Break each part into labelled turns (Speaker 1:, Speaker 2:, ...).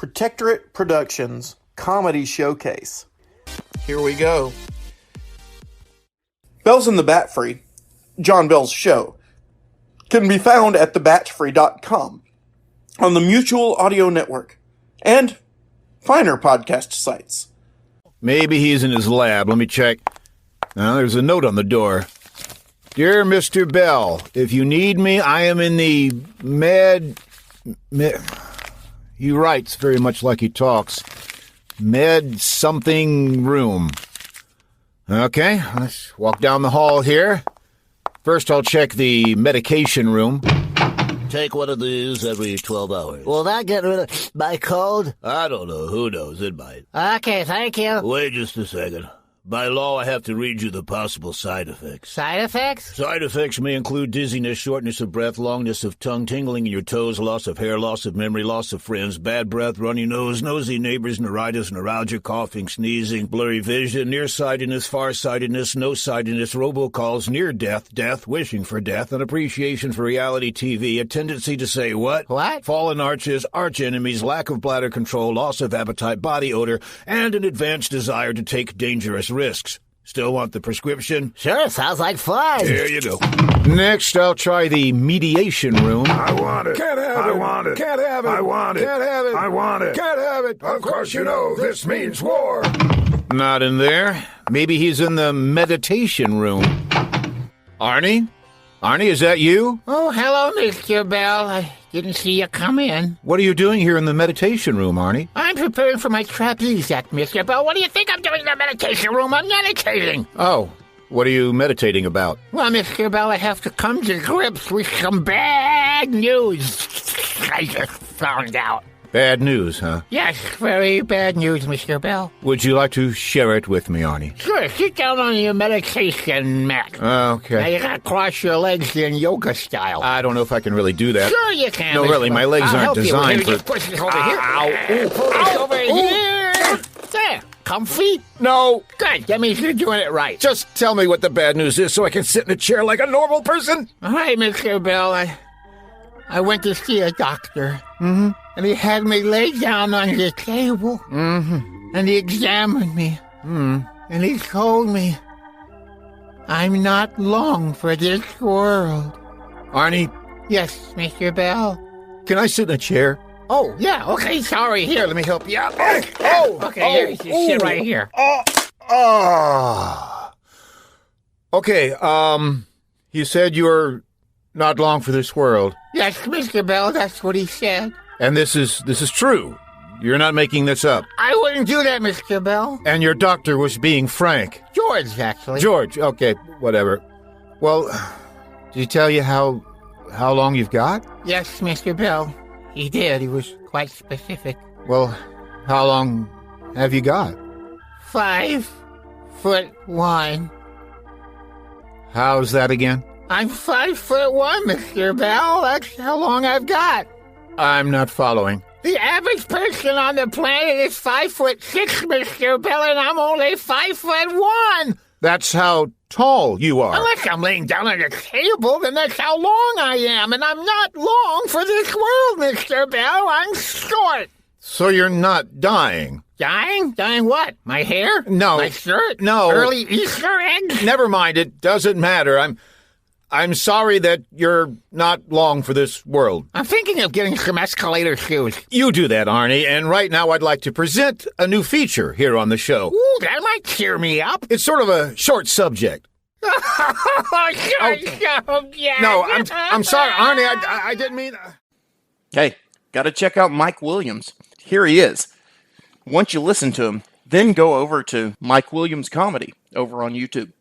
Speaker 1: Protectorate Productions Comedy Showcase. Here we go. Bells in the Bat Free, John Bell's show, can be found at thebatfree.com, on the Mutual Audio Network, and finer podcast sites.
Speaker 2: Maybe he's in his lab. Let me check. There's a note on the door. Dear Mr. Bell, if you need me, I am in the He writes very much like he talks. Med something room. Okay, let's walk down the hall here. First, I'll check the medication room.
Speaker 3: Take one of these every 12 hours.
Speaker 4: Will that get rid of my cold?
Speaker 3: I don't know. Who knows? It might.
Speaker 4: Okay, thank you.
Speaker 3: Wait just a second. By law, I have to read you the possible side effects.
Speaker 4: Side effects?
Speaker 3: Side effects may include dizziness, shortness of breath, longness of tongue, tingling in your toes, loss of hair, loss of memory, loss of friends, bad breath, runny nose, nosy neighbors, neuritis, neuralgia, coughing, sneezing, blurry vision, nearsightedness, farsightedness, no-sightedness, robocalls, near death, death, wishing for death, an appreciation for reality TV, a tendency to say what?
Speaker 4: What?
Speaker 3: Fallen arches, arch enemies, lack of bladder control, loss of appetite, body odor, and an advanced desire to take dangerous risks. Still want the prescription?
Speaker 4: Sure, sounds like fun.
Speaker 3: Here you go.
Speaker 2: Next, I'll try the mediation room.
Speaker 5: I want it.
Speaker 2: Can't have it.
Speaker 5: I want it.
Speaker 2: Can't have it.
Speaker 5: I want it.
Speaker 2: Can't have it.
Speaker 5: I want it.
Speaker 2: Can't have it.
Speaker 5: Of course you know this means war.
Speaker 2: Not in there. Maybe he's in the meditation room. Arnie? Arnie, is that you?
Speaker 4: Oh, hello, Mr. Bell. I didn't see you come in.
Speaker 2: What are you doing here in the meditation room, Arnie?
Speaker 4: I'm preparing for my trapeze act, Mr. Bell. What do you think I'm doing in the meditation room? I'm meditating.
Speaker 2: Oh, what are you meditating about?
Speaker 4: Well, Mr. Bell, I have to come to grips with some bad news. I just found out.
Speaker 2: Bad news, huh?
Speaker 4: Yes, very bad news, Mr. Bell.
Speaker 2: Would you like to share it with me, Arnie?
Speaker 4: Sure, sit down on your meditation mat.
Speaker 2: Okay.
Speaker 4: Now you gotta cross your legs in yoga style.
Speaker 2: I don't know if I can really do that.
Speaker 4: Sure you can.
Speaker 2: No,
Speaker 4: Mr.
Speaker 2: really, my
Speaker 4: Bell.
Speaker 2: legs
Speaker 4: I'll
Speaker 2: aren't
Speaker 4: help you.
Speaker 2: designed
Speaker 4: Here,
Speaker 2: for...
Speaker 4: just push this over here. Ow. Pull this over here. There. Comfy?
Speaker 2: No.
Speaker 4: Good. That means you're doing it right.
Speaker 2: Just tell me what the bad news is so I can sit in a chair like a normal person.
Speaker 4: All right, Mr. Bell. I went to see a doctor. Mm-hmm. And he had me lay down on the table. Mm-hmm. And he examined me. Mm. And he told me, I'm not long for this world.
Speaker 2: Arnie?
Speaker 4: Yes, Mr. Bell?
Speaker 2: Can I sit in a chair?
Speaker 4: Oh, yeah, okay, sorry. Here, let me help you out. Okay, here, just sit right here.
Speaker 2: Okay, you said you're not long for this world.
Speaker 4: Yes, Mr. Bell, that's what he said.
Speaker 2: And this is true. You're not making this up.
Speaker 4: I wouldn't do that, Mr. Bell.
Speaker 2: And your doctor was being frank.
Speaker 4: George, actually.
Speaker 2: George, okay, whatever. Well, did he tell you how long you've got?
Speaker 4: Yes, Mr. Bell. He did. He was quite specific.
Speaker 2: Well, how long have you got?
Speaker 4: 5'1".
Speaker 2: How's that again?
Speaker 4: I'm 5'1", Mr. Bell. That's how long I've got.
Speaker 2: I'm not following.
Speaker 4: The average person on the planet is 5'6", Mr. Bell, and I'm only 5'1".
Speaker 2: That's how tall you are.
Speaker 4: Unless I'm laying down on a table, then that's how long I am, and I'm not long for this world, Mr. Bell. I'm short.
Speaker 2: So you're not dying?
Speaker 4: Dying? Dying what? My hair?
Speaker 2: No.
Speaker 4: My shirt?
Speaker 2: No.
Speaker 4: Early Easter eggs?
Speaker 2: Never mind. It doesn't matter. I'm sorry that you're not long for this world.
Speaker 4: I'm thinking of getting some escalator shoes.
Speaker 2: You do that, Arnie, and right now I'd like to present a new feature here on the show.
Speaker 4: Ooh, that might cheer me up.
Speaker 2: It's sort of a short subject.
Speaker 4: Short subject.
Speaker 2: No, I'm sorry, Arnie, I didn't mean...
Speaker 1: Hey, gotta check out Mike Williams. Here he is. Once you listen to him, then go over to Mike Williams Comedy over on YouTube.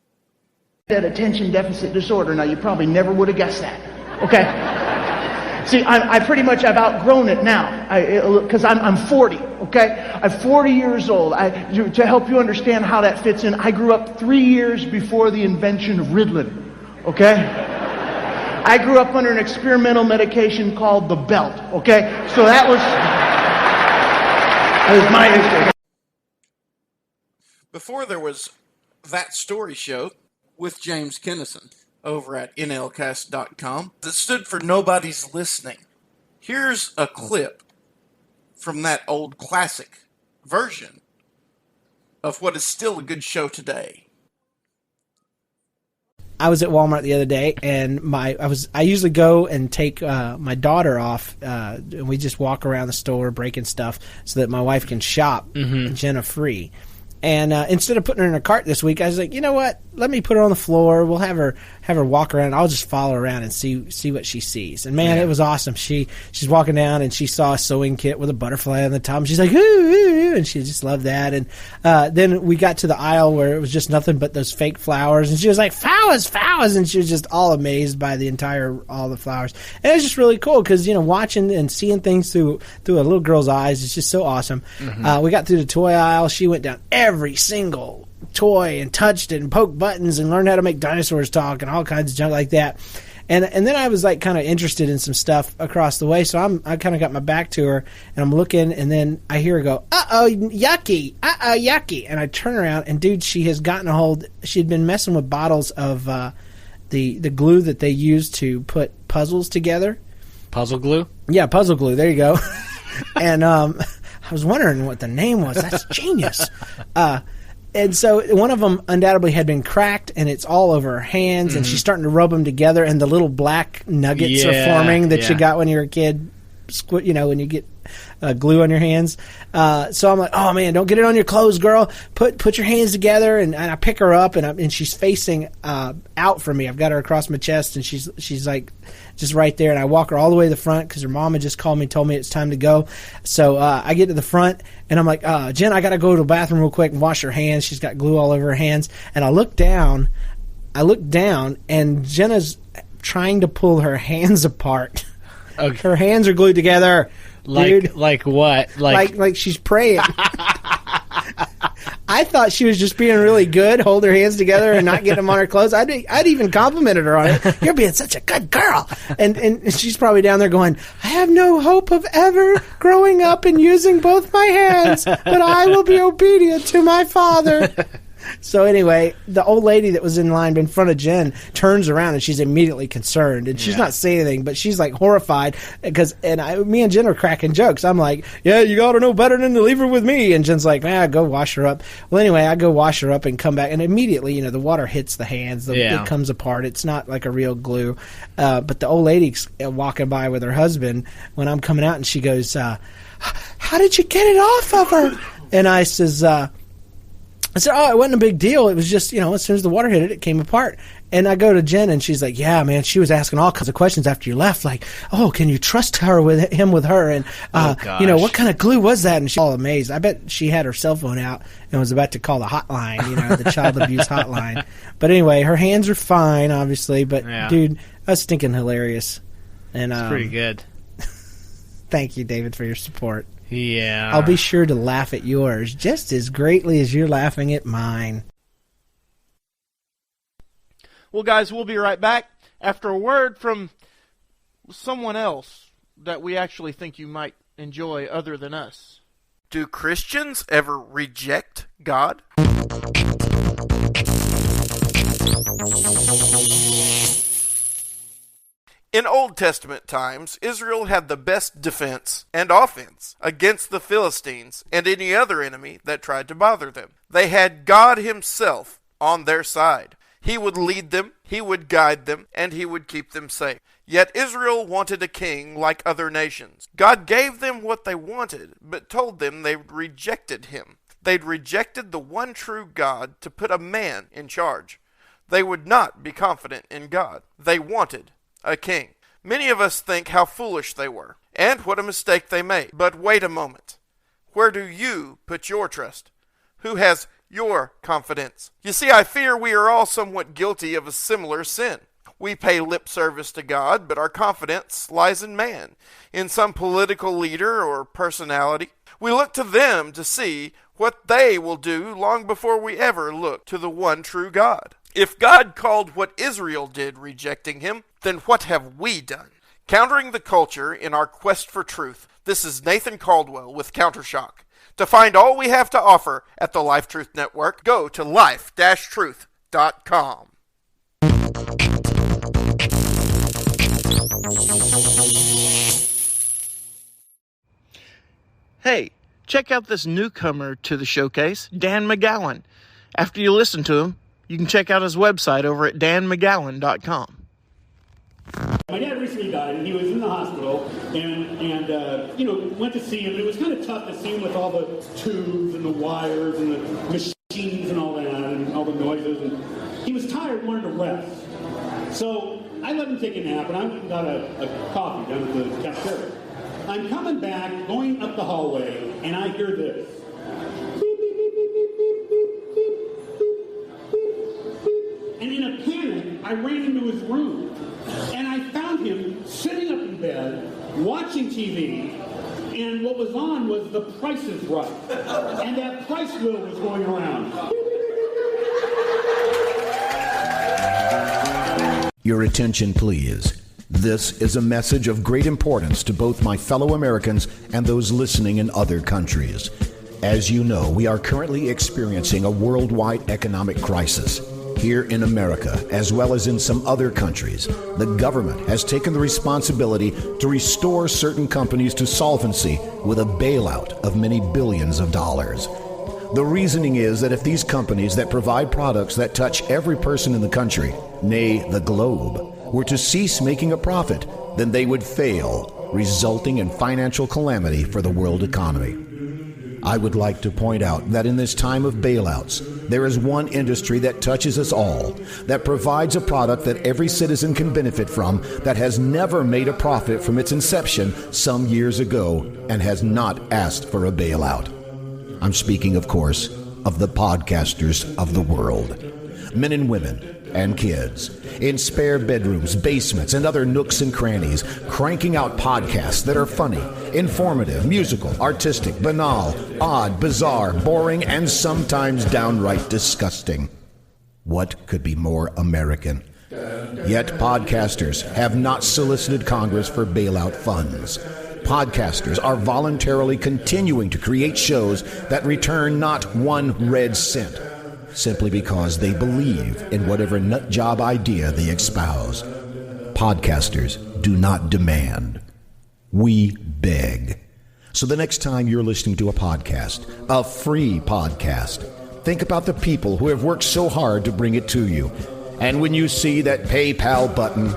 Speaker 6: That attention deficit disorder. Now, you probably never would have guessed that. Okay? See, I've outgrown it now. Because I'm 40, okay? I'm 40 years old. To help you understand how that fits in, I grew up 3 years before the invention of Ritalin, okay? I grew up under an experimental medication called the belt, okay? So that was my history.
Speaker 1: Before there was That Story Show with James Kennison over at nlcast.com that stood for Nobody's Listening. Here's a clip from that old classic version of what is still a good show today.
Speaker 7: I was at Walmart the other day, and I usually go and take my daughter off, and we just walk around the store breaking stuff so that my wife can shop Jenna free. And instead of putting her in a cart this week, I was like, you know what? Let me put her on the floor. We'll have her walk around. I'll just follow her around and see what she sees. And man, it was awesome. She's walking down and she saw a sewing kit with a butterfly on the top. And she's like, ooh, ooh, ooh, and she just loved that. And then we got to the aisle where it was just nothing but those fake flowers. And she was like, flowers, flowers, and she was just all amazed by all the flowers. And it was just really cool because watching and seeing things through a little girl's eyes is just so awesome. We got through the toy aisle. She went down every single toy and touched it and poked buttons and learned how to make dinosaurs talk and all kinds of junk like that. And then I was like kind of interested in some stuff across the way, so I kind of got my back to her and I'm looking, and then I hear her go, uh-oh, yucky, and I turn around and dude, she has gotten a hold. She'd been messing with bottles of the glue that they use to put puzzles together.
Speaker 8: Puzzle glue?
Speaker 7: Yeah, puzzle glue. There you go. And I was wondering what the name was. That's genius. And so one of them undoubtedly had been cracked, and it's all over her hands, and she's starting to rub them together, and the little black nuggets are forming that you got when you were a kid, when you get glue on your hands. So I'm like, oh, man, don't get it on your clothes, girl. Put your hands together, and I pick her up, and she's facing out from me. I've got her across my chest, and she's like just right there, and I walk her all the way to the front because her mom had just called me and told me it's time to go. So I get to the front, and I'm like, Jen, I got to go to the bathroom real quick and wash her hands. She's got glue all over her hands. And I look down, and Jenna's trying to pull her hands apart. Okay. Her hands are glued together. Dude.
Speaker 8: Like what?
Speaker 7: Like she's praying. I thought she was just being really good, hold her hands together and not get them on her clothes. I'd even complimented her on it. You're being such a good girl. And she's probably down there going, I have no hope of ever growing up and using both my hands, but I will be obedient to my father. So anyway, the old lady that was in line in front of Jen turns around and she's immediately concerned, and she's not saying anything, but she's like horrified because me and Jen are cracking jokes. I'm like, yeah, you got to know better than to leave her with me, and Jen's like, go wash her up. Well, anyway, I go wash her up and come back, and immediately, the water hits the hands, it comes apart. It's not like a real glue, but the old lady's walking by with her husband when I'm coming out, and she goes, "How did you get it off of her?" And I said, oh, it wasn't a big deal. It was just, as soon as the water hit it, it came apart. And I go to Jen, and she's like, yeah, man, she was asking all kinds of questions after you left. Like, oh, can you trust her with her? And, what kind of glue was that? And she's all amazed. I bet she had her cell phone out and was about to call the hotline, the child abuse hotline. But anyway, her hands are fine, obviously. But, dude, that's stinking hilarious. And
Speaker 8: it's pretty good.
Speaker 7: Thank you, David, for your support.
Speaker 8: Yeah.
Speaker 7: I'll be sure to laugh at yours just as greatly as you're laughing at mine.
Speaker 1: Well, guys, we'll be right back after a word from someone else that we actually think you might enjoy other than us. Do Christians ever reject God? In Old Testament times, Israel had the best defense and offense against the Philistines and any other enemy that tried to bother them. They had God Himself on their side. He would lead them, He would guide them, and He would keep them safe. Yet Israel wanted a king like other nations. God gave them what they wanted, but told them they rejected Him. They'd rejected the one true God to put a man in charge. They would not be confident in God. They wanted a king. Many of us think how foolish they were, and what a mistake they made. But wait a moment. Where do you put your trust? Who has your confidence? You see, I fear we are all somewhat guilty of a similar sin. We pay lip service to God, but our confidence lies in man, in some political leader or personality. We look to them to see what they will do long before we ever look to the one true God. If God called what Israel did rejecting Him, then what have we done? Countering the culture in our quest for truth, this is Nathan Caldwell with Countershock. To find all we have to offer at the Life Truth Network, go to life-truth.com.
Speaker 6: Hey, check out this newcomer to the showcase, Dan McGowan. After you listen to him, you can check out his website over at danmcgowan.com.
Speaker 9: My dad recently died, and he was in the hospital, and went to see him. It was kind of tough to see him with all the tubes and the wires and the machines and all that, and all the noises. And he was tired, wanted to rest. So I let him take a nap, and I went and got a coffee down at the cafeteria. I'm coming back, going up the hallway, and I hear this. And in a panic, I ran into his room. And I found him sitting up in bed, watching TV, and what was on was The Price is Right. And that price wheel was going around.
Speaker 3: Your attention, please. This is a message of great importance to both my fellow Americans and those listening in other countries. As you know, we are currently experiencing a worldwide economic crisis. Here in America, as well as in some other countries, the government has taken the responsibility to restore certain companies to solvency with a bailout of many billions of dollars. The reasoning is that if these companies that provide products that touch every person in the country, nay, the globe, were to cease making a profit, then they would fail, resulting in financial calamity for the world economy. I would like to point out that in this time of bailouts, there is one industry that touches us all, that provides a product that every citizen can benefit from, that has never made a profit from its inception some years ago and has not asked for a bailout. I'm speaking, of course, of the podcasters of the world. Men and women and kids in spare bedrooms, basements, and other nooks and crannies, cranking out podcasts that are funny, informative, musical, artistic, banal, odd, bizarre, boring, and sometimes downright disgusting. What could be more American? Yet podcasters have not solicited Congress for bailout funds. Podcasters are voluntarily continuing to create shows that return not one red cent, simply because they believe in whatever nutjob idea they espouse. Podcasters do not demand. We beg. So the next time you're listening to a podcast, a free podcast, think about the people who have worked so hard to bring it to you. And when you see that PayPal button,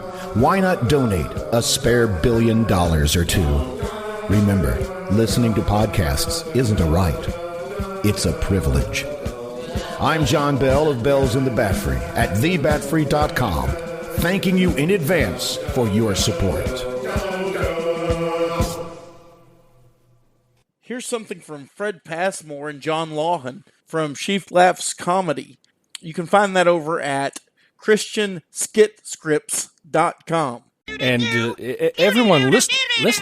Speaker 3: why not donate a spare $1 billion or two? Remember, listening to podcasts isn't a right. It's a privilege. I'm John Bell of Bells in the Bat Free at thebatfree.com, thanking you in advance for your support.
Speaker 1: Here's something from Fred Passmore and John Lawhan from Sheaf Laughs Comedy. You can find that over at christianskitscripts.com.
Speaker 10: And everyone listening, what is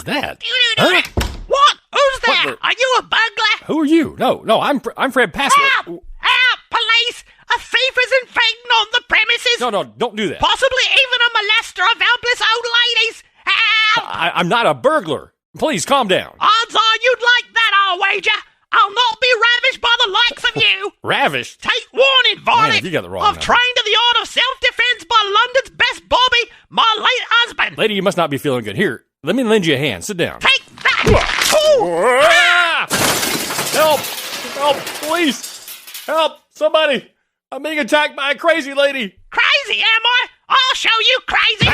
Speaker 10: that? Huh?
Speaker 11: What? Who's there? Are you a burglar?
Speaker 10: Who are you? No, I'm Fred Passmore.
Speaker 11: Help! Police! A thief is invading on the premises!
Speaker 10: No, don't do that.
Speaker 11: Possibly even a molester of helpless old ladies! Help!
Speaker 10: I'm not a burglar. Please, calm down.
Speaker 11: Odds are you'd like that, I'll wager. I'll not be ravished by the likes of you.
Speaker 10: Ravished?
Speaker 11: Take warning, varlet.
Speaker 10: Man, you got the wrong
Speaker 11: I've
Speaker 10: number.
Speaker 11: trained to the art of self-defense by London's best Bobby, my late husband.
Speaker 10: Lady, you must not be feeling good. Here, let me lend you a hand. Sit down.
Speaker 11: Take that!
Speaker 10: Ah! Help! Help! Police! Help! Somebody! I'm being attacked by a crazy lady.
Speaker 11: Crazy, am I? I'll show you crazy.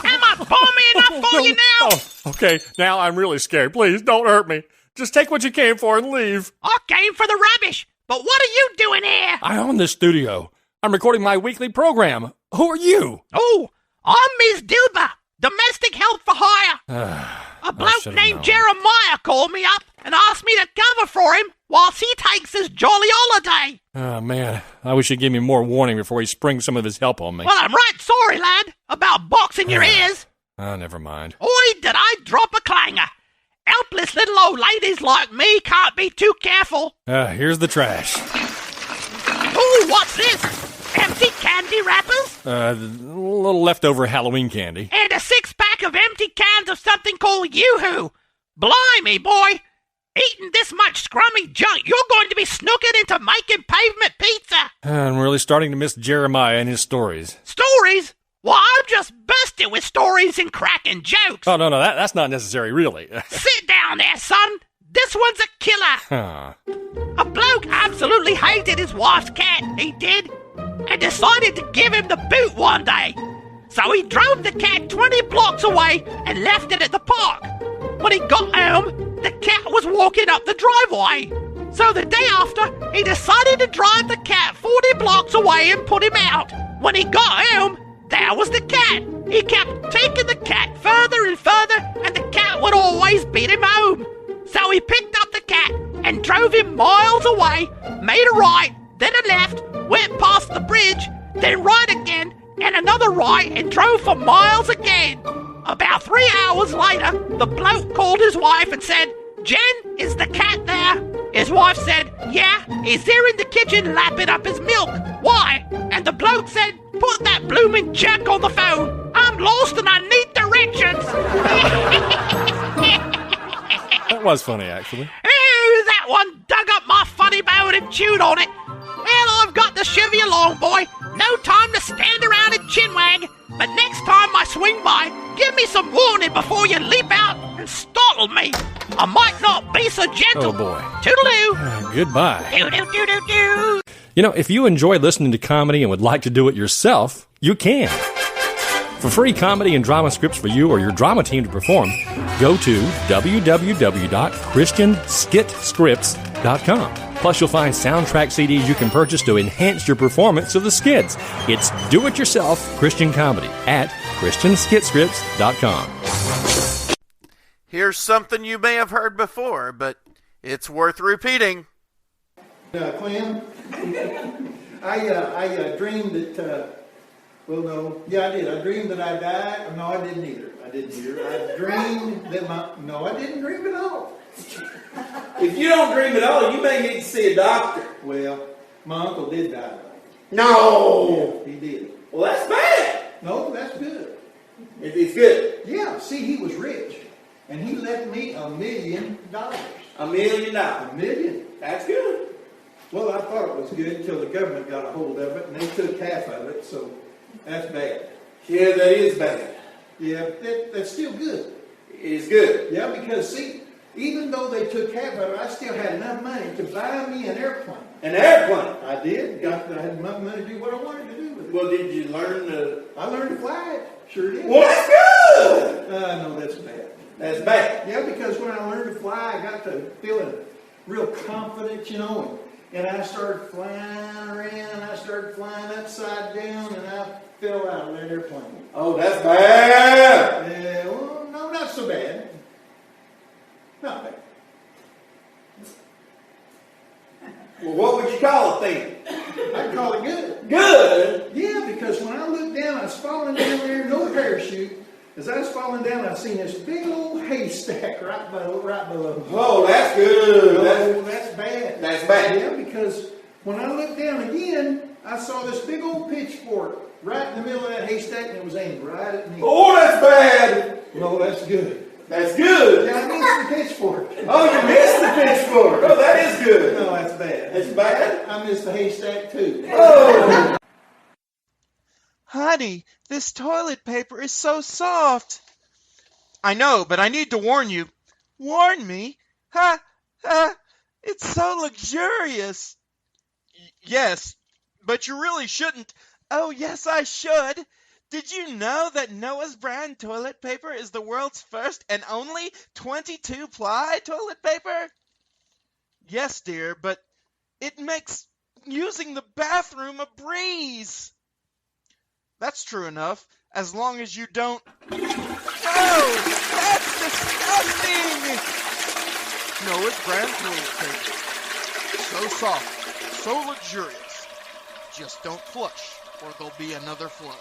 Speaker 11: Am I balmy enough for you now?
Speaker 10: Oh, okay, now I'm really scared. Please, don't hurt me. Just take what you came for and leave.
Speaker 11: I came for the rubbish, but what are you doing here?
Speaker 10: I own this studio. I'm recording my weekly program. Who are you?
Speaker 11: Oh, I'm Ms. Dilber, domestic help for hire. A bloke named Jeremiah called me up and asked me to cover for him whilst he takes his jolly holiday.
Speaker 10: Oh, man. I wish he'd give me more warning before he springs some of his help on me.
Speaker 11: Well, I'm right sorry, lad, about boxing your ears.
Speaker 10: Oh, never mind.
Speaker 11: Oi, did I drop a clanger. Helpless little old ladies like me can't be too careful.
Speaker 10: Here's the trash.
Speaker 11: Ooh, what's this? Empty candy wrappers?
Speaker 10: A little leftover Halloween candy.
Speaker 11: And a 6-pack of empty cans of something called Yoo-Hoo. Blimey, boy. Eating this much scrummy junk, you're going to be snookered into making pavement pizza.
Speaker 10: I'm really starting to miss Jeremiah and his stories.
Speaker 11: Stories? Well, I'm just bursting with stories and cracking jokes.
Speaker 10: Oh, no, that's not necessary, really.
Speaker 11: Sit down there, son. This one's a killer. A bloke absolutely hated his wife's cat, he did, and decided to give him the boot one day. So he drove the cat 20 blocks away and left it at the park. When he got home, the cat was walking up the driveway. So the day after, he decided to drive the cat 40 blocks away and put him out. When he got home, there was the cat. He kept taking the cat further and further, and the cat would always beat him home. So he picked up the cat and drove him miles away, made a right, then a left, went past the bridge, then right again, and another right, and drove for miles again. About 3 hours later, the bloke called his wife and said, "Jen, is the cat there?" His wife said, "Yeah, he's there in the kitchen lapping up his milk. Why?" And the bloke said, "Put that blooming jerk on the phone. I'm lost and I need directions."
Speaker 10: That was funny, actually.
Speaker 11: Ooh, that one dug up my funny bone and chewed on it. Well, I've got to shove you along, boy. No time to stand around and chinwag. But next time I swing by, give me some warning before you leap out and startle me. I might not be so gentle.
Speaker 10: Oh, boy.
Speaker 11: Toodaloo.
Speaker 10: Goodbye.
Speaker 11: Doo-doo-doo-doo-doo.
Speaker 10: You know, if you enjoy listening to comedy and would like to do it yourself, you can. For free comedy and drama scripts for you or your drama team to perform, go to www.christianskitscripts.com. Plus, you'll find soundtrack CDs you can purchase to enhance your performance of the skits. It's do-it-yourself Christian comedy at christianskitscripts.com.
Speaker 1: Here's something you may have heard before, but it's worth repeating.
Speaker 12: Clem, I dreamed that, well, no, yeah, I did. I dreamed that I died. No, I didn't either. I dreamed that no, I didn't dream at all.
Speaker 13: If you don't dream at all, you may need to see a doctor.
Speaker 12: Well, my uncle did die.
Speaker 13: No!
Speaker 12: Yeah, he did.
Speaker 13: Well, that's bad.
Speaker 12: No, that's good.
Speaker 13: It's good.
Speaker 12: Yeah, see, he was rich, and he left me $1 million.
Speaker 13: $1 million?
Speaker 12: $1 million.
Speaker 13: That's good.
Speaker 12: Well, I thought it was good until the government got a hold of it, and they took half of it, so that's bad.
Speaker 13: Yeah, that is bad.
Speaker 12: Yeah, but that's still good.
Speaker 13: It is good.
Speaker 12: Yeah, because, see, even though they took half of it, I still had enough money to buy me an airplane.
Speaker 13: An airplane?
Speaker 12: I did. I had enough money to do what I wanted to do with it.
Speaker 13: Well, did you learn to...
Speaker 12: I learned to fly it. Sure did.
Speaker 13: Well, that's good!
Speaker 12: No, that's bad.
Speaker 13: That's bad.
Speaker 12: Yeah, because when I learned to fly, I got to feeling real confident, you know, and I started flying around, I started flying upside down, and I fell out of that airplane.
Speaker 13: Oh, that's bad!
Speaker 12: Yeah, well, no, not so bad. Not bad.
Speaker 13: Well, what would you call it then?
Speaker 12: I'd call it good.
Speaker 13: Good?
Speaker 12: Yeah, because when I looked down, I was falling down there, no parachute. As I was falling down, I seen this big old haystack right below me.
Speaker 13: Oh, that's good.
Speaker 12: Oh, that's bad.
Speaker 13: That's bad.
Speaker 12: Yeah, because when I looked down again, I saw this big old pitchfork right in the middle of that haystack, and it was aimed right at me.
Speaker 13: Oh, that's bad.
Speaker 12: No, that's good.
Speaker 13: That's good.
Speaker 12: Yeah, I missed the pitchfork.
Speaker 13: Oh, you missed the pitchfork. Oh, that is good.
Speaker 12: No, that's bad.
Speaker 13: That's bad?
Speaker 12: I missed the haystack, too.
Speaker 13: Oh.
Speaker 14: Honey, this toilet paper is so soft. I know, but I need to warn you. Warn me? Ha! It's so luxurious. Yes, but you really shouldn't. Oh, yes, I should. Did you know that Noah's brand toilet paper is the world's first and only 22-ply toilet paper? Yes, dear, but it makes using the bathroom a breeze. That's true enough, as long as you don't... Oh, that's disgusting! Noah's brand toilet paper. So soft, so luxurious. Just don't flush, or there'll be another flood.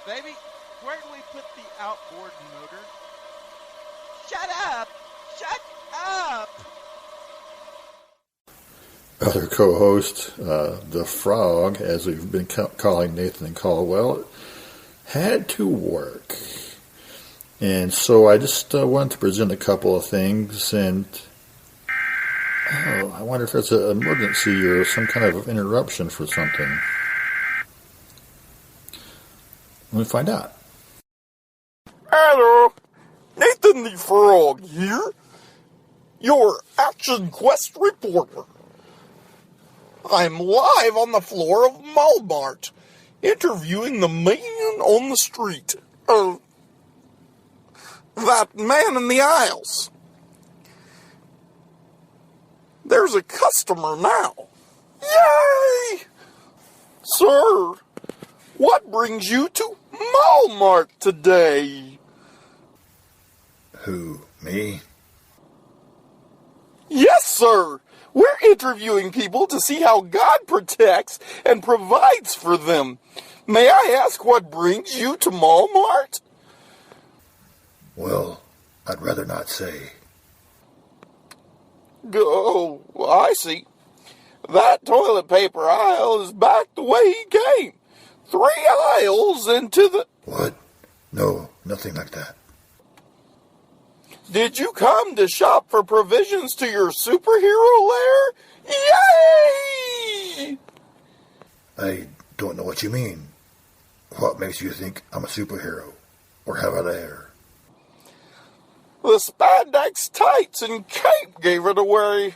Speaker 14: Baby, where do we put the outboard motor? Shut up! Shut up!
Speaker 15: Other co-host, the Frog, as we've been calling Nathan Caldwell, had to work. And so I just wanted to present a couple of things, and Oh, I wonder if it's an emergency or some kind of interruption for something. Let me find out.
Speaker 16: Hello, Nathan the Frog here, your Action Quest reporter. I'm live on the floor of Walmart, interviewing the man on the street. That man in the aisles. There's a customer now. Yay! Sir, what brings you to Walmart today?
Speaker 15: Who, me?
Speaker 16: Yes, sir. We're interviewing people to see how God protects and provides for them. May I ask what brings you to Walmart?
Speaker 15: Well, I'd rather not say.
Speaker 16: Oh, I see. That toilet paper aisle is back the way he came. 3 aisles into the...
Speaker 15: What? No, nothing like that.
Speaker 16: Did you come to shop for provisions to your superhero lair? Yay!
Speaker 15: I don't know what you mean. What makes you think I'm a superhero? Or have a lair?
Speaker 16: The spandex tights and cape gave it away.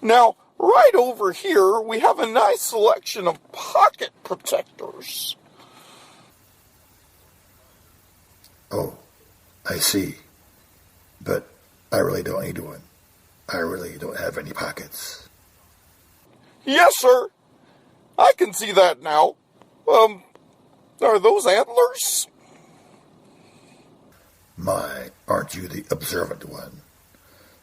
Speaker 16: Now, right over here, we have a nice selection of pocket protectors.
Speaker 15: Oh, I see. But I really don't need one. I really don't have any pockets.
Speaker 16: Yes, sir. I can see that now. Are those antlers?
Speaker 15: My, aren't you the observant one?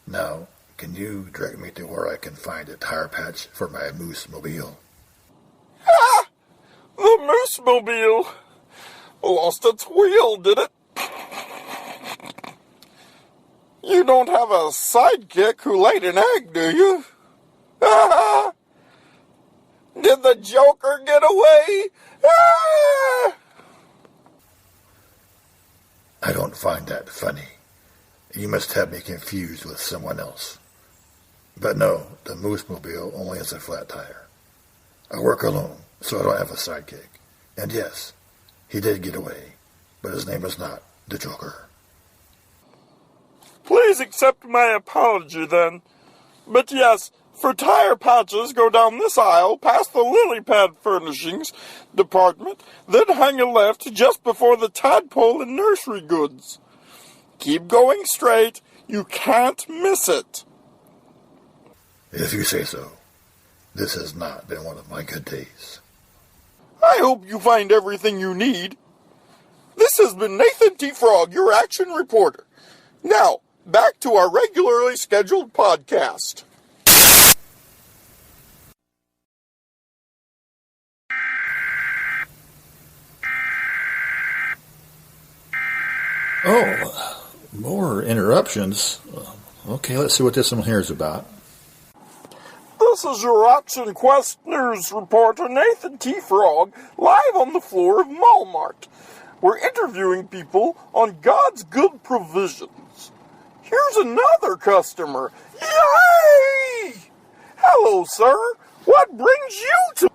Speaker 15: Now, can you direct me to where I can find a tire patch for my moose mobile?
Speaker 16: Ah! The moose mobile lost its wheel, did it? You don't have a sidekick who laid an egg, do you? Ah! Did the Joker get away? Ah!
Speaker 15: I don't find that funny. You must have me confused with someone else. But no, the moose mobile only has a flat tire. I work alone, so I don't have a sidekick. And yes, he did get away, but his name is not the Joker.
Speaker 16: Please accept my apology, then. But yes, for tire patches, go down this aisle, past the lily pad furnishings department, then hang a left just before the tadpole and nursery goods. Keep going straight. You can't miss it.
Speaker 15: If you say so. This has not been one of my good days.
Speaker 16: I hope you find everything you need. This has been Nathan T. Frog, your action reporter. Now, back to our regularly scheduled podcast.
Speaker 15: Oh, more interruptions. Okay, let's see what this one here is about.
Speaker 16: This is your Action Quest News reporter, Nathan T. Frog, live on the floor of Walmart. We're interviewing people on God's good provisions. Here's another customer. Yay! Hello, sir. What brings you to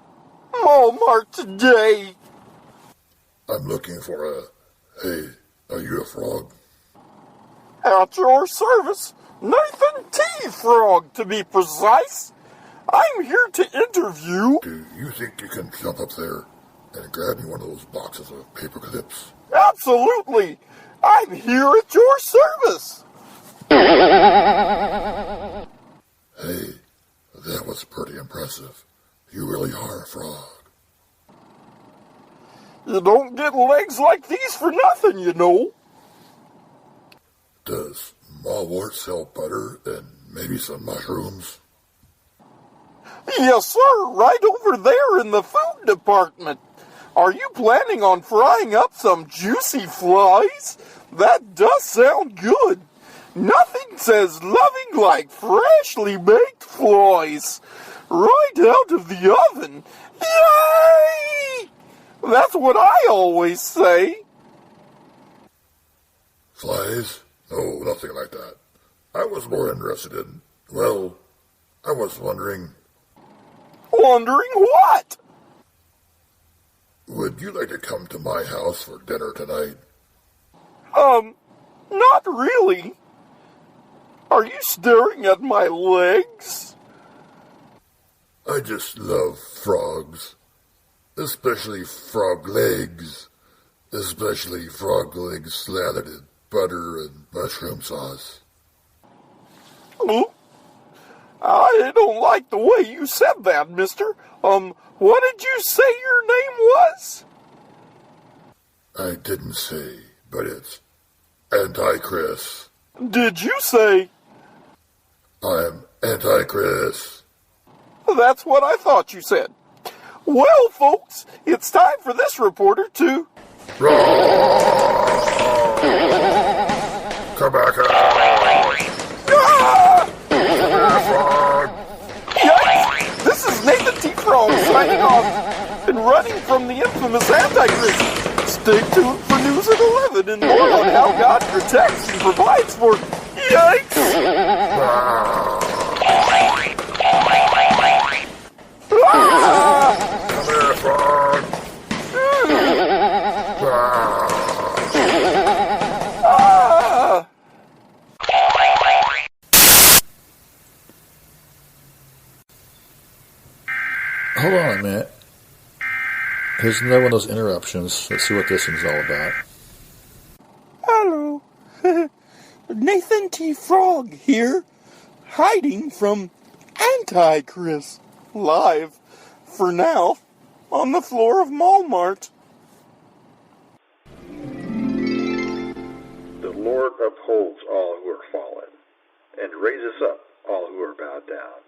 Speaker 16: Walmart today?
Speaker 5: I'm looking for a... Hey, are you a frog?
Speaker 16: At your service, Nathan T. Frog, to be precise. I'm here to interview...
Speaker 5: Do you think you can jump up there and grab me one of those boxes of paper clips?
Speaker 16: Absolutely. I'm here at your service.
Speaker 5: Hey, that was pretty impressive. You really are a frog.
Speaker 16: You don't get legs like these for nothing, you know.
Speaker 5: Does Walmart sell butter and maybe some mushrooms?
Speaker 16: Yes, sir, right over there in the food department. Are you planning on frying up some juicy flies? That does sound good. Nothing says loving like freshly baked flies. Right out of the oven. Yay! That's what I always say.
Speaker 5: Flies? No, nothing like that. I was more interested in, well, I was wondering...
Speaker 16: Wondering what?
Speaker 5: Would you like to come to my house for dinner tonight?
Speaker 16: Not really. Are you staring at my legs?
Speaker 5: I just love frogs. Especially frog legs. Especially frog legs slathered in butter and mushroom sauce.
Speaker 16: Oh, I don't like the way you said that, mister. What did you say your name was?
Speaker 5: I didn't say, but it's Antichrist.
Speaker 16: Did you say?
Speaker 5: I'm Antichrist.
Speaker 16: That's what I thought you said. Well, folks, it's time for this reporter to...
Speaker 5: Come back here!
Speaker 16: Ah! Yikes! This is Nathan T. Frog signing off and running from the infamous Antichrist. Stay tuned for news at 11 and more on how God protects and provides for... Yikes! Ah!
Speaker 5: Come here, frog!
Speaker 16: Ah!
Speaker 15: Hold on a minute. Here's another one of those interruptions. Let's see what this one's all about.
Speaker 16: Hello. Nathan T. Frog here, hiding from Antichrist, live, for now, on the floor of Walmart.
Speaker 17: The Lord upholds all who are fallen, and raises up all who are bowed down.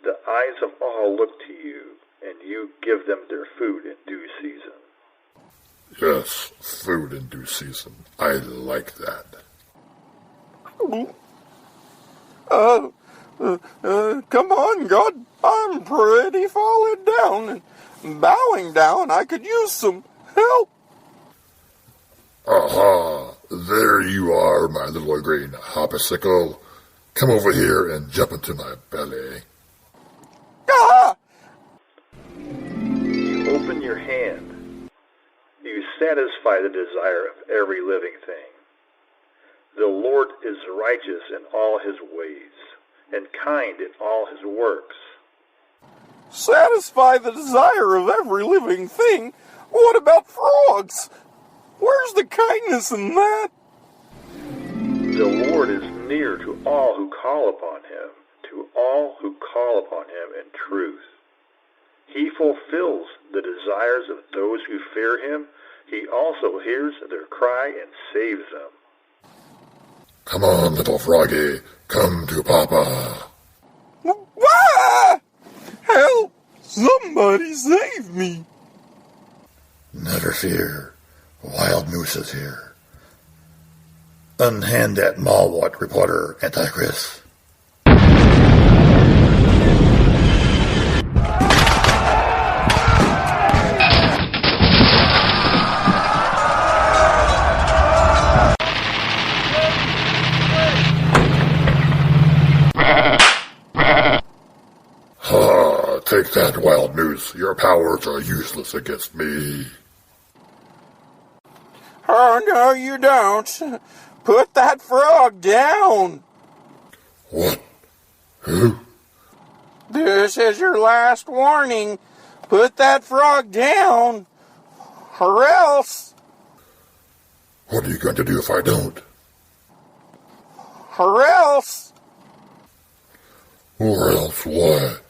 Speaker 17: The eyes of all look to you, and you give them their food in due season.
Speaker 5: Yes, food in due season. I like that.
Speaker 16: Come on, God. I'm pretty falling down and bowing down. I could use some help.
Speaker 5: Aha! There you are, my little green hopsicle. Come over here and jump into my belly.
Speaker 16: Ah!
Speaker 17: You open your hand. You satisfy the desire of every living thing. The Lord is righteous in all his ways, and kind in all his works.
Speaker 16: Satisfy the desire of every living thing? What about frogs? Where's the kindness in that?
Speaker 17: The Lord is near to all who call upon him, to all who call upon him in truth. He fulfills the desires of those who fear him. He also hears their cry and saves them.
Speaker 5: Come on, little froggy. Come to Papa.
Speaker 16: Ah! Help! Somebody save me!
Speaker 15: Never fear. Wild Moose is here. Unhand that Mallwart reporter, Antichrist.
Speaker 5: Take that, Wild Moose. Your powers are useless against me.
Speaker 16: Oh, no, you don't. Put that frog down.
Speaker 5: What? Who?
Speaker 16: This is your last warning. Put that frog down, or else.
Speaker 5: What are you going to do if I don't?
Speaker 16: Or else.
Speaker 5: Or else what?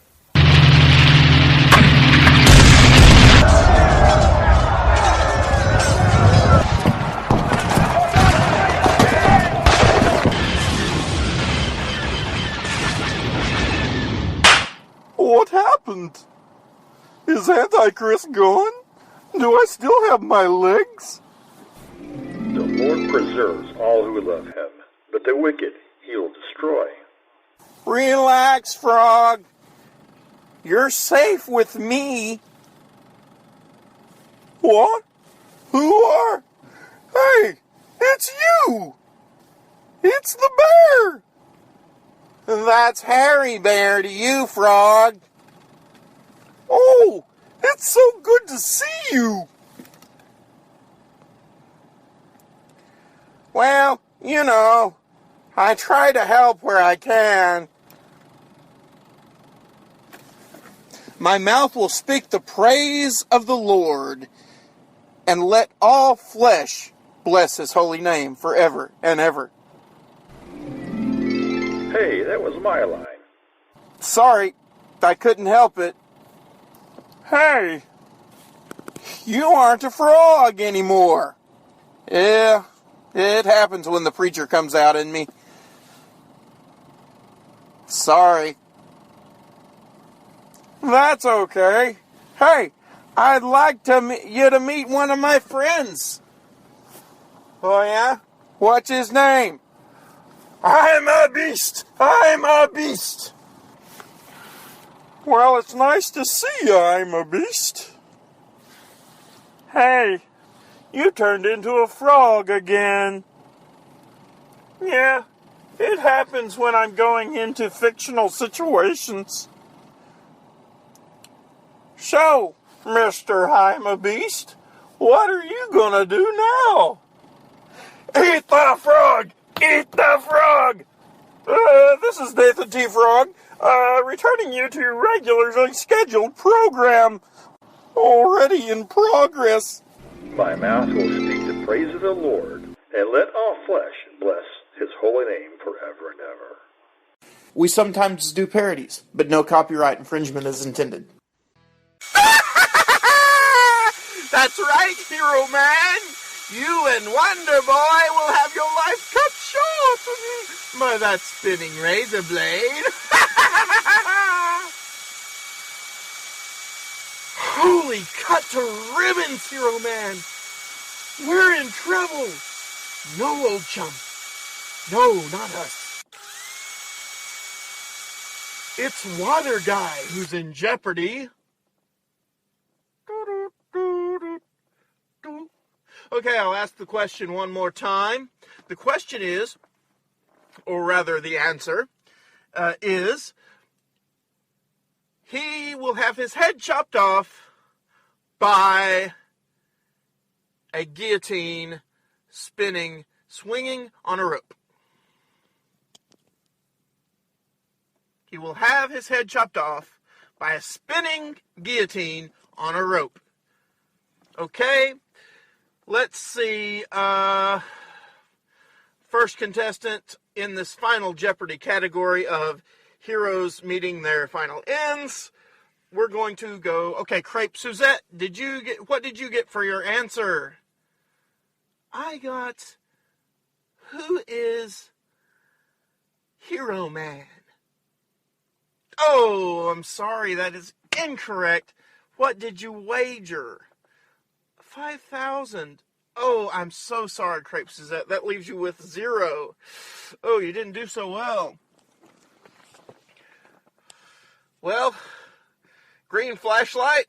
Speaker 16: What happened? Is Antichrist gone? Do I still have my legs?
Speaker 17: The Lord preserves all who love him, but the wicked he will destroy.
Speaker 16: Relax, Frog. You're safe with me. What? Who are? Hey, it's you! It's the bear! That's Harry Bear to you, Frog. Oh, it's so good to see you. Well, you know, I try to help where I can. My mouth will speak the praise of the Lord, and let all flesh bless his holy name forever and ever.
Speaker 17: Hey, that was my line.
Speaker 16: Sorry, I couldn't help it. Hey, you aren't a frog anymore. Yeah, it happens when the preacher comes out in me. Sorry. That's okay. Hey, I'd like you to meet one of my friends. Oh, yeah? What's his name? I'm a beast. I'm a beast. Well, it's nice to see you, I'm a beast. Hey, you turned into a frog again. Yeah, it happens when I'm going into fictional situations. So, Mr. I'm a Beast, what are you gonna do now? Eat the frog! Eat the frog! This is Nathan T. Frog, returning you to regularly scheduled program. Already in progress.
Speaker 17: My mouth will speak the praise of the Lord, and let all flesh bless his holy name forever and ever.
Speaker 16: We sometimes do parodies, but no copyright infringement is intended. That's right, Hero Man! You and Wonder Boy will have your life cut short by that spinning razor blade. Holy cut to ribbons, Hero Man! We're in trouble! No, old chum. No, not us. It's Water Guy who's in jeopardy. Okay, I'll ask the question one more time. The question is, or rather the answer, is, he will have his head chopped off by a guillotine swinging on a rope. He will have his head chopped off by a spinning guillotine on a rope. Okay, let's see. First contestant in this final Jeopardy category of heroes meeting their final ends. We're going to go. Okay, Crepe Suzette, what did you get for your answer? I got, who is Hero Man? Oh, I'm sorry, that is incorrect. What did you wager? 5,000. Oh, I'm so sorry, Crepe Suzette. That leaves you with 0. Oh, you didn't do so well. Well, green flashlight.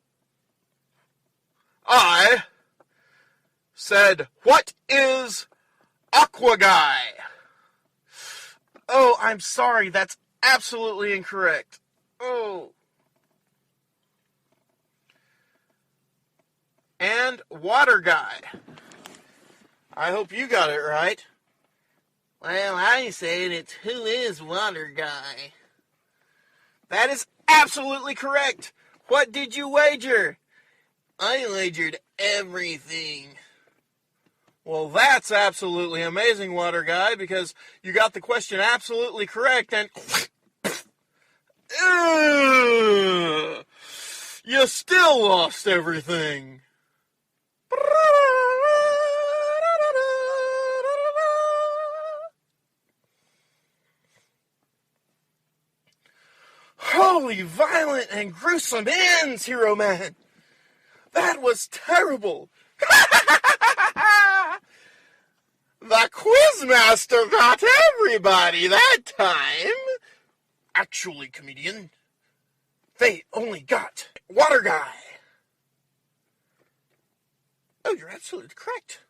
Speaker 16: I said, what is Aqua Guy? Oh, I'm sorry. That's absolutely incorrect. Oh. And Water Guy. I hope you got it right. Well, I said it's who is Water Guy. That is absolutely correct. What did you wager? I wagered everything. Well, that's absolutely amazing, Water Guy, because you got the question absolutely correct, and you still lost everything. Holy violent and gruesome ends, Hero Man. That was terrible. The Quizmaster got everybody that time. Actually, comedian, they only got Water Guy. Oh, you're absolutely correct.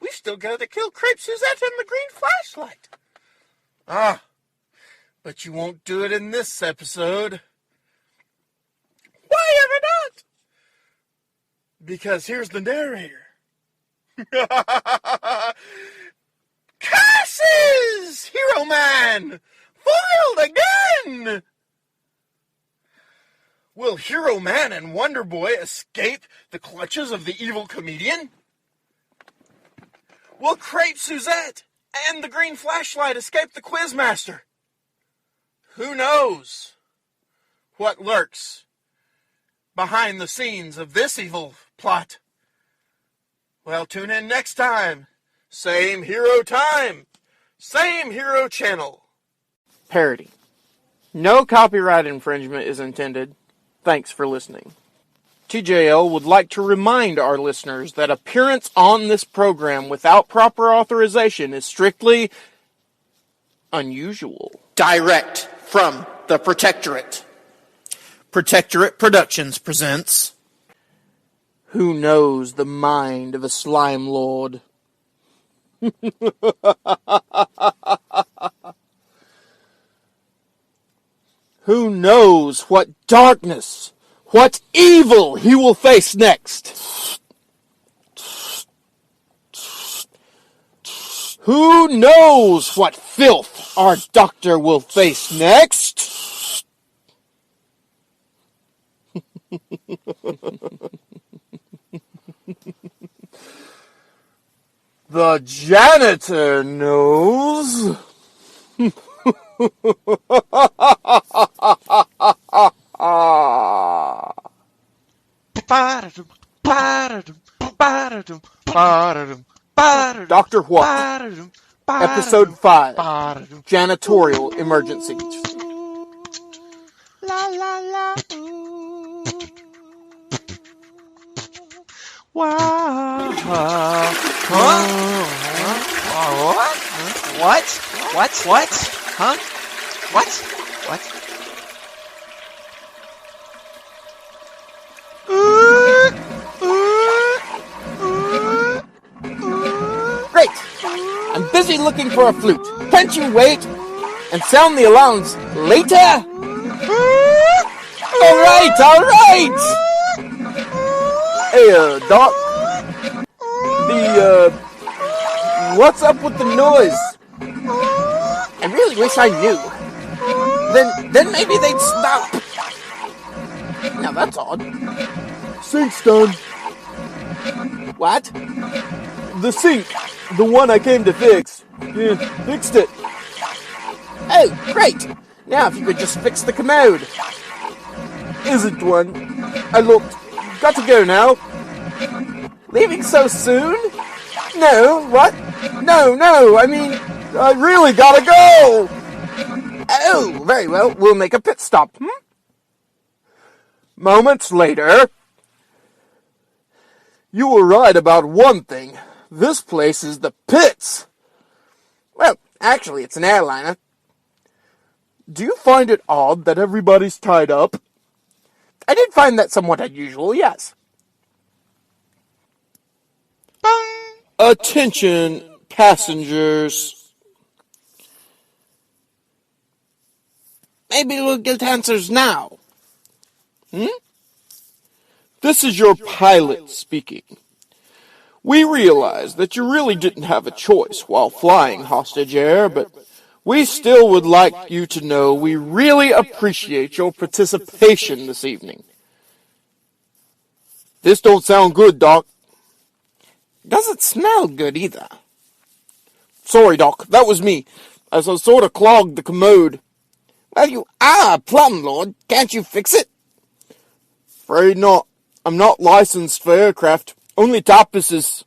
Speaker 16: We've still got to kill Crepe Suzette and the green flashlight. Ah,
Speaker 1: But you won't do it in this episode. Why ever not? Because here's the narrator. Curses! Hero Man! Foiled again! Will Hero Man and Wonder Boy escape the clutches of the evil comedian? Will Crepe Suzette and the green flashlight escape the Quizmaster? Who knows what lurks behind the scenes of this evil plot? Well, tune in next time. Same hero time. Same hero channel. Parody. No copyright infringement is intended. Thanks for listening. TJL would like to remind our listeners that appearance on this program without proper authorization is strictly unusual. Direct from the Protectorate. Protectorate Productions presents Who Knows the Mind of a Slime Lord? Who knows what darkness, what evil he will face next? Who knows what filth our doctor will face next? The janitor knows. Dr. What? Episode 5. Janitorial Emergency.
Speaker 14: La la la. Wow. Huh? What? What? Huh? What?
Speaker 1: Great! I'm busy looking for a flute. Can't you wait and sound the alarms later? All right! Hey, Doc. What's up with the noise? I really wish I knew. Then maybe they'd stop. Now that's odd. Sink's done. What? The sink. The one I came to fix. Yeah, fixed it. Oh, great. Now if you could just fix the commode. Isn't one. I looked. Got to go now. Leaving so soon? No, what? No, I mean, I really gotta go! Oh, very well, we'll make a pit stop, Moments later. You were right about one thing. This place is the pits. Well, actually, it's an airliner. Do you find it odd that everybody's tied up? I did find that somewhat unusual, yes. Attention, passengers. Maybe we'll get answers now. This is your pilot speaking. We realize that you really didn't have a choice while flying hostage air, but we still would like you to know we really appreciate your participation this evening. This don't sound good, Doc. Doesn't smell good either. Sorry, Doc, that was me, as I sort of clogged the commode. Well, you are a plum lord. Can't you fix it? Afraid not. I'm not licensed for aircraft. Only tapices.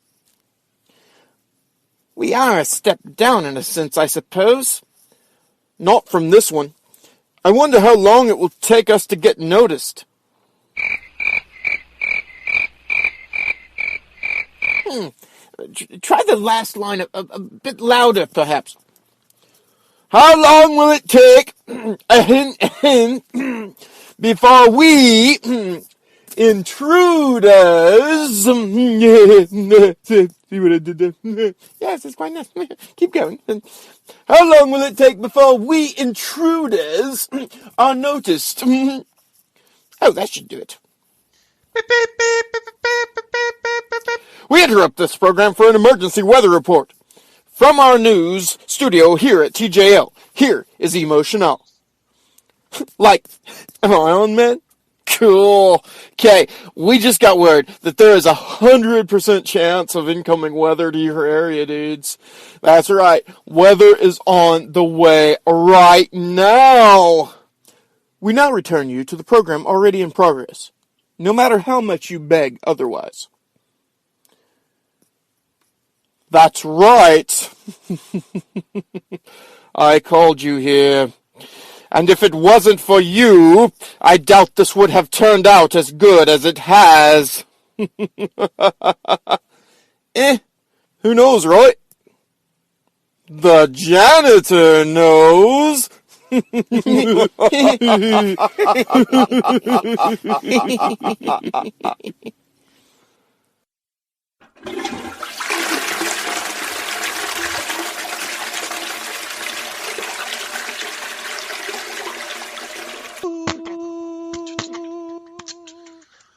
Speaker 1: We are a step down in a sense, I suppose. Not from this one. I wonder how long it will take us to get noticed. Try the last line a bit louder, perhaps. How long will it take before we
Speaker 16: intruders. See what I did there? Yes, it's quite nice. Keep going. How long will it take before we intruders are noticed? Oh, that should do it. We interrupt this program for an emergency weather report. From our news studio here at TJL, here is Emotional. Like, am I on, man? Cool. Okay, we just got word that there is 100% chance of incoming weather to your area, dudes. That's right, weather is on the way right now. We now return you to the program already in progress, no matter how much you beg otherwise. That's right. I called you here. And if it wasn't for you, I doubt this would have turned out as good as it has. Who knows, right? The janitor knows.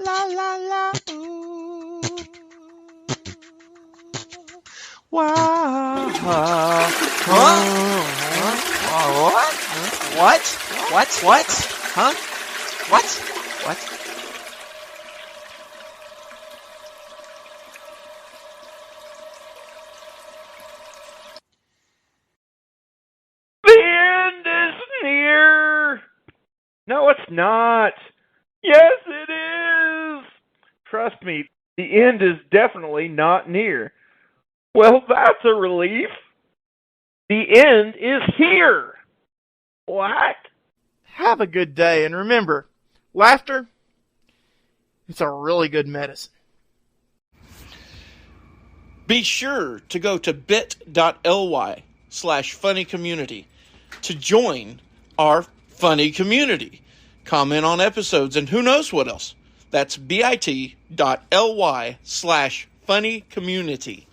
Speaker 14: La la la. Ooh. Wow. Huh? What? What? Huh? What?
Speaker 16: The end is near. No, it's not. Yes, it is. Trust me, the end is definitely not near. Well, that's a relief. The end is here. What? Have a good day, and remember, laughter, it's a really good medicine. Be sure to go to bit.ly/funnycommunity to join our funny community. Comment on episodes and who knows what else. That's bit.ly/funnycommunity.